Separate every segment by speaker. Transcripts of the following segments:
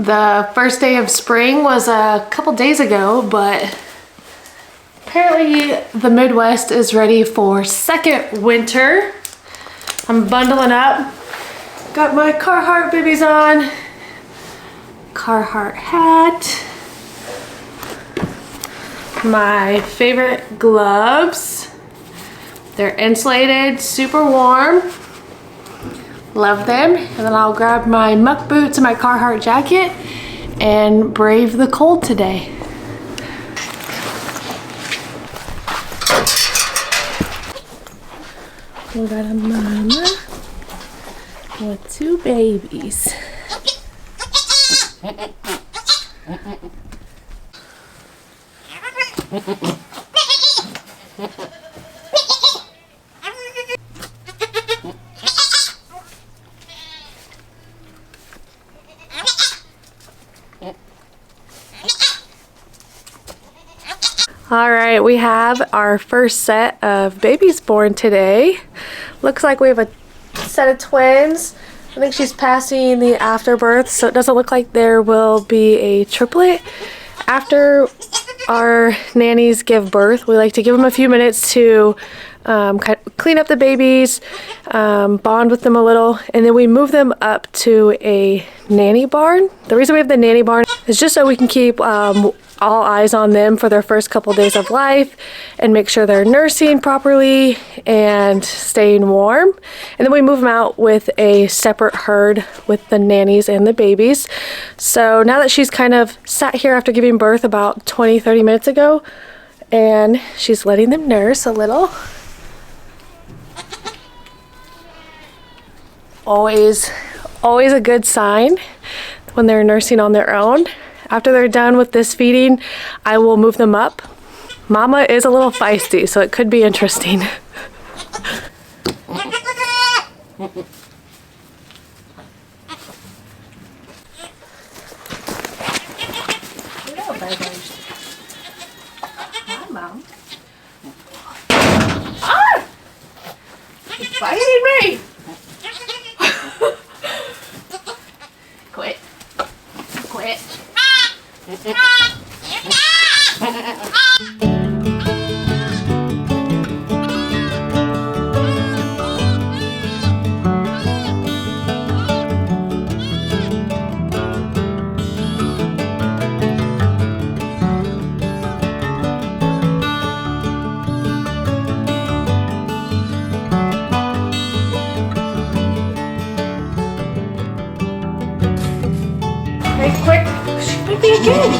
Speaker 1: The first day of spring was a couple days ago, but apparently the Midwest is ready for second winter. I'm bundling up. Got my Carhartt bibbies on. Carhartt hat. My favorite gloves. They're insulated, super warm. Love them. And then I'll grab my muck boots and my Carhartt jacket and brave the cold today. We got a mama with two babies. All right, we have our first set of babies born today. Looks like we have a set of twins. I think she's passing the afterbirth, so it doesn't look like there will be a triplet. After our nannies give birth, we like to give them a few minutes to clean up the babies, bond with them a little, and then we move them up to a nanny barn. The reason we have the nanny barn is just so we can keep all eyes on them for their first couple days of life and make sure they're nursing properly and staying warm. And then we move them out with a separate herd with the nannies and the babies. So now that she's kind of sat here after giving birth about 20-30 minutes ago, and she's letting them nurse a little. Always a good sign when they're nursing on their own. After they're done with this feeding, I will move them up. Mama is a little feisty, so it could be interesting. Hi, Mom. Ah! You're biting me! Quit. Quit. Hey, quick! She bit me again!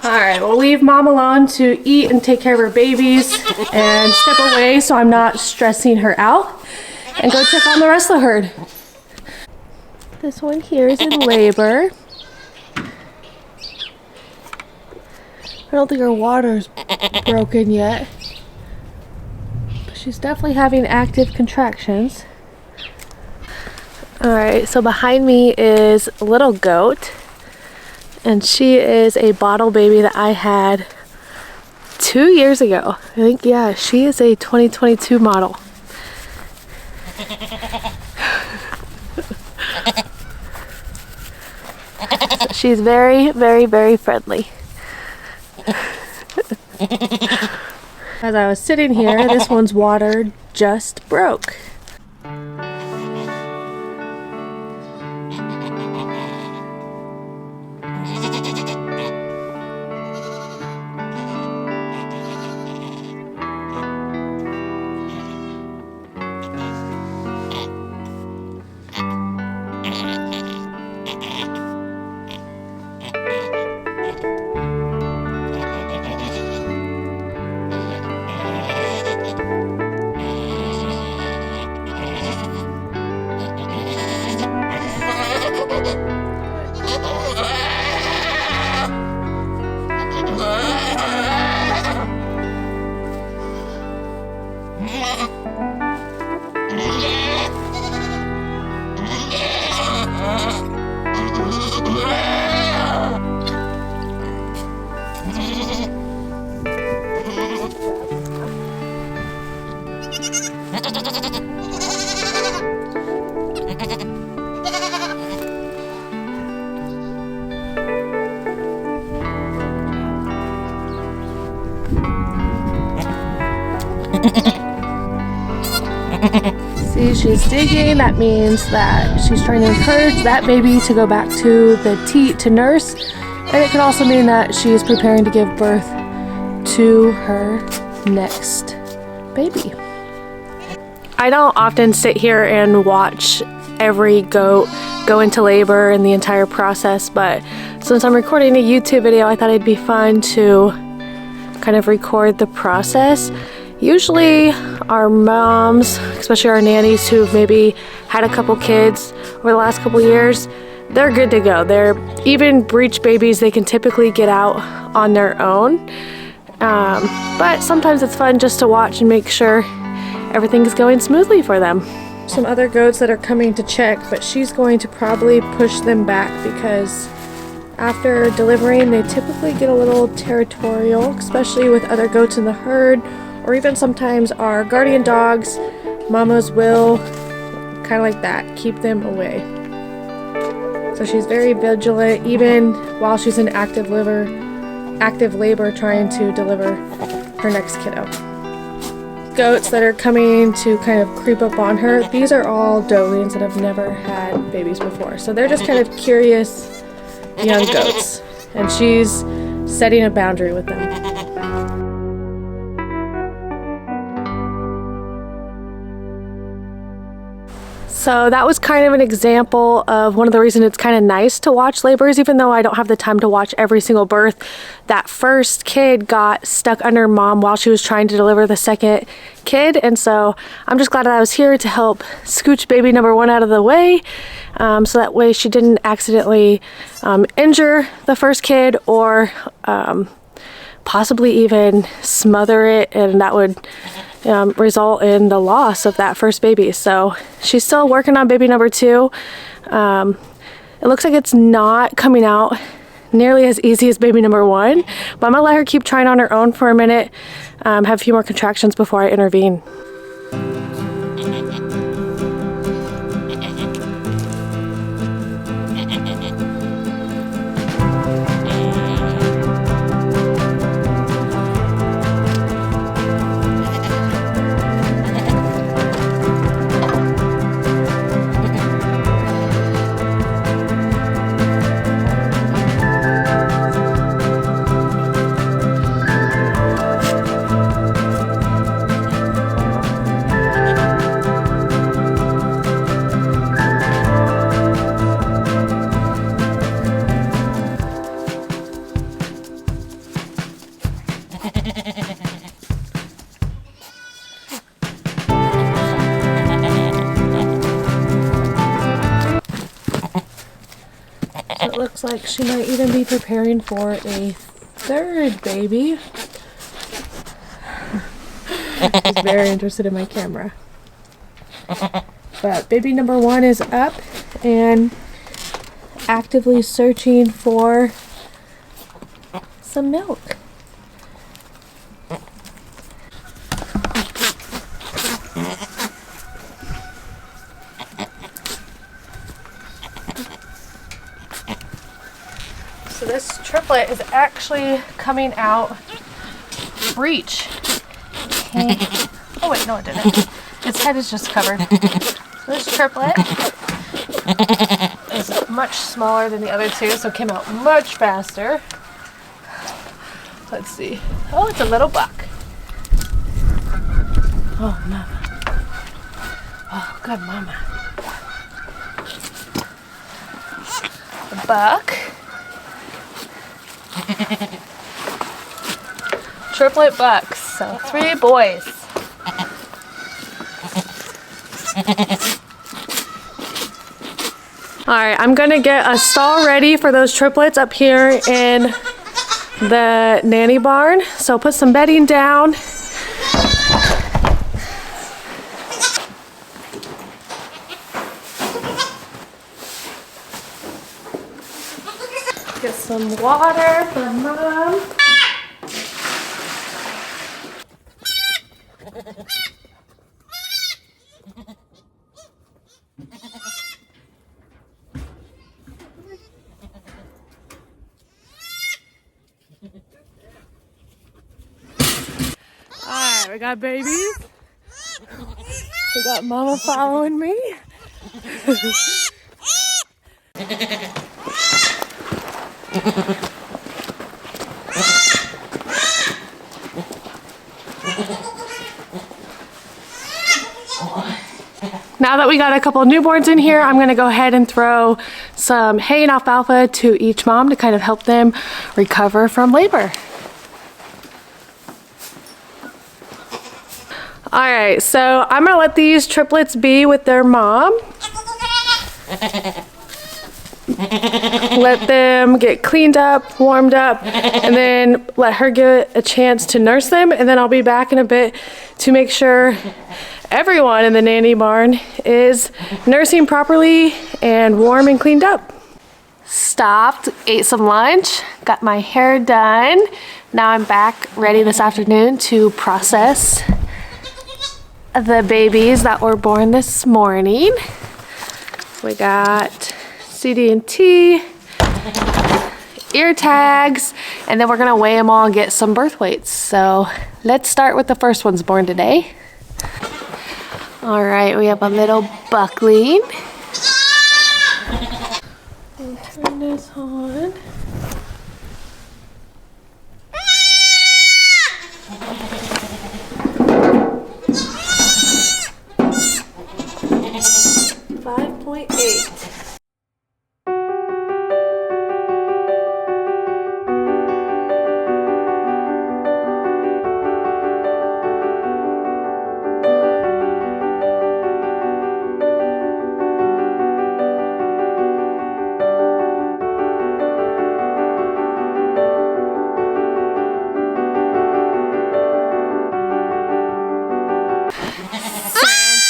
Speaker 1: Alright, we'll leave Mom alone to eat and take care of her babies and step away so I'm not stressing her out, and go check on the rest of the herd. This one here is in labor. I don't think her water's broken yet, but she's definitely having active contractions. Alright, so behind me is a little goat, and she is a bottle baby that I had 2 years ago. I think, yeah, she is a 2022 model. She's very, very, very friendly. As I was sitting here, this one's water just broke. See, she's digging. That means that she's trying to encourage that baby to go back to the teat to nurse. And it could also mean that she's preparing to give birth to her next baby. I don't often sit here and watch every goat go into labor and the entire process, but since I'm recording a YouTube video, I thought it'd be fun to kind of record the process. Usually our moms, especially our nannies who've maybe had a couple kids over the last couple years, they're good to go. They're even breech babies, they can typically get out on their own. But sometimes it's fun just to watch and make sure everything's going smoothly for them. Some other goats that are coming to check, but she's going to probably push them back because after delivering they typically get a little territorial, especially with other goats in the herd, or even sometimes our guardian dogs. Mamas will kind of like that, keep them away. So she's very vigilant even while she's in active labor trying to deliver her next kiddo. Goats that are coming to kind of creep up on her, these are all doelings that have never had babies before. So they're just kind of curious young goats, and she's setting a boundary with them. So that was kind of an example of one of the reasons it's kind of nice to watch labors, even though I don't have the time to watch every single birth. That first kid got stuck under mom while she was trying to deliver the second kid, and so I'm just glad that I was here to help scooch baby number one out of the way, so that way she didn't accidentally injure the first kid or possibly even smother it, and that would result in the loss of that first baby. So she's still working on baby number two. It looks like it's not coming out nearly as easy as baby number one, but I'm gonna let her keep trying on her own for a minute, have a few more contractions before I intervene. It looks like she might even be preparing for a third baby. She's very interested in my camera. But baby number one is up and actively searching for some milk. So this triplet is actually coming out breech. Oh wait, no it didn't. Its head is just covered. So this triplet is much smaller than the other two, so it came out much faster. Let's see. Oh, it's a little buck. Oh, mama. Oh, good mama. The buck. Triplet bucks, so 3 boys. Alright, I'm gonna get a stall ready for those triplets up here in the nanny barn. So put some bedding down. Get some water for mom. Alright, we got babies. We got Mama following me. Now that we got a couple newborns in here, I'm gonna go ahead and throw some hay and alfalfa to each mom to kind of help them recover from labor. All right, so I'm gonna let these triplets be with their mom. Let them get cleaned up, warmed up, and then let her get a chance to nurse them, and then I'll be back in a bit to make sure everyone in the nanny barn is nursing properly and warm and cleaned up. Stopped, ate some lunch, got my hair done. Now I'm back ready this afternoon to process the babies that were born this morning. We got CD&T, ear tags, and then we're gonna weigh them all and get some birth weights. So let's start with the first ones born today. All right, we have a little buckling. We'll turn this on.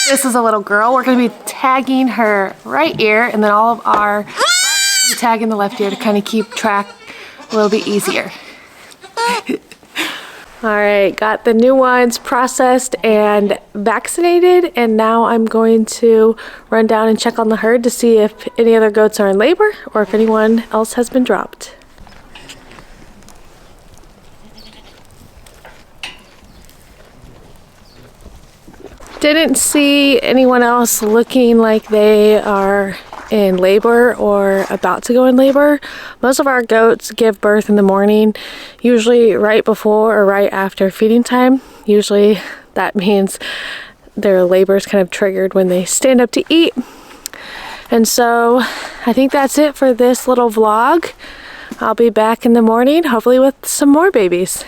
Speaker 1: This is a little girl. We're going to be tagging her right ear, and then all of our we tag in the left ear to kind of keep track a little bit easier. All right, got the new ones processed and vaccinated, and now I'm going to run down and check on the herd to see if any other goats are in labor or if anyone else has been dropped. Didn't see anyone else looking like they are in labor or about to go in labor. Most of our goats give birth in the morning, usually right before or right after feeding time. Usually that means their labor is kind of triggered when they stand up to eat. And so I think that's it for this little vlog. I'll be back in the morning, hopefully with some more babies.